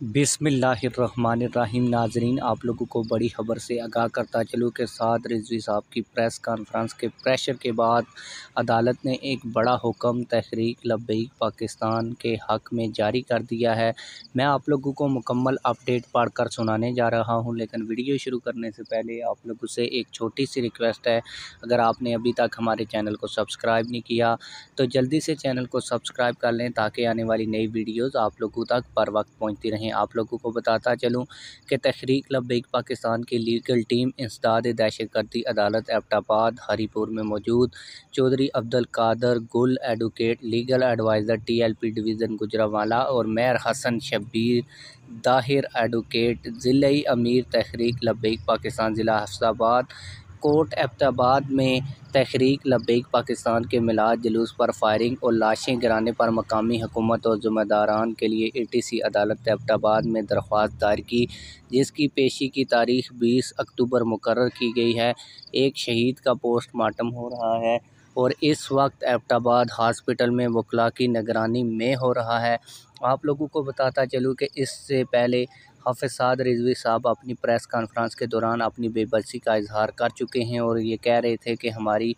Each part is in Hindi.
बिस्मिल्लाहिर्रहमानिर्रहीम। नाजरीन, आप लोगों को बड़ी खबर से आगाह करता चलूँ कि साद रिजवी साहब की प्रेस कॉन्फ्रेंस के प्रेशर के बाद अदालत ने एक बड़ा हुक्म तहरीक लब्बैक पाकिस्तान के हक़ में जारी कर दिया है। मैं आप लोगों को मुकम्मल अपडेट पढ़कर सुनाने जा रहा हूं, लेकिन वीडियो शुरू करने से पहले आप लोगों से एक छोटी सी रिक्वेस्ट है। अगर आपने अभी तक हमारे चैनल को सब्सक्राइब नहीं किया तो जल्दी से चैनल को सब्सक्राइब कर लें, ताकि आने वाली नई वीडियोज़ आप लोगों तक बर वक्त पहुँचती रहें। आप लोगों को बताता चलूँ कि तहरीक लब्बैक पाकिस्तान की लीगल टीम इंसदाद दहशतगर्दी अदालत एबटाबाद हरीपुर में मौजूद Chaudhary Abdul Qadir Gul advocate legal adviser TLP division Gujranwala और मेयर हसन शब्बीर दाहिर एडवोकेट ज़िले अमीर तहरीक लब्बैक पाकिस्तान ज़िला हफ्साबाद कोर्ट एबटाबाद में तहरीक लब्बैक पाकिस्तान के मिलाद जुलूस पर फायरिंग और लाशें गिराने पर मकामी हुकूमत और ज़िम्मेदारान के लिए ATC अदालत एबटाबाद में दरख्वास्त दायर की, जिसकी पेशी की तारीख 20 अक्टूबर मुकर्रर की गई है। एक शहीद का पोस्टमार्टम हो रहा है और इस वक्त एबटाबाद हॉस्पिटल में वकला की निगरानी में हो रहा है। आप लोगों को बताता चलूँ कि इससे पहले हाफिज़ साद रिजवी साहब अपनी प्रेस कॉन्फ्रेंस के दौरान अपनी बेबसी का इजहार कर चुके हैं और ये कह रहे थे कि हमारी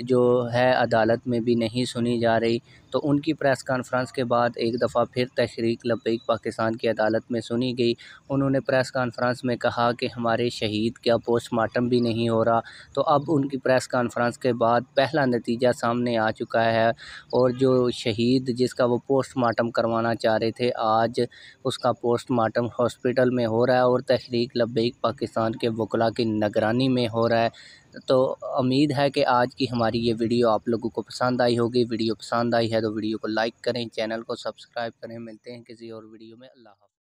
जो है अदालत में भी नहीं सुनी जा रही। तो उनकी प्रेस कॉन्फ्रेंस के बाद एक दफ़ा फिर तहरीक लब्बैक पाकिस्तान की अदालत में सुनी गई। उन्होंने प्रेस कॉन्फ्रेंस में कहा कि हमारे शहीद का पोस्टमार्टम भी नहीं हो रहा। तो अब उनकी प्रेस कॉन्फ्रेंस के बाद पहला नतीजा सामने आ चुका है और जो शहीद जिसका वो पोस्टमार्टम करवाना चाह रहे थे, आज उसका पोस्टमार्टम हॉस्पिटल में हो रहा है और तहरीक लब्बैक पाकिस्तान के वकला की निगरानी में हो रहा है। तो उम्मीद है कि आज की हमारी ये वीडियो आप लोगों को पसंद आई होगी। वीडियो पसंद आई है तो वीडियो को लाइक करें, चैनल को सब्सक्राइब करें। मिलते हैं किसी और वीडियो में। अल्लाह हाफ़िज़।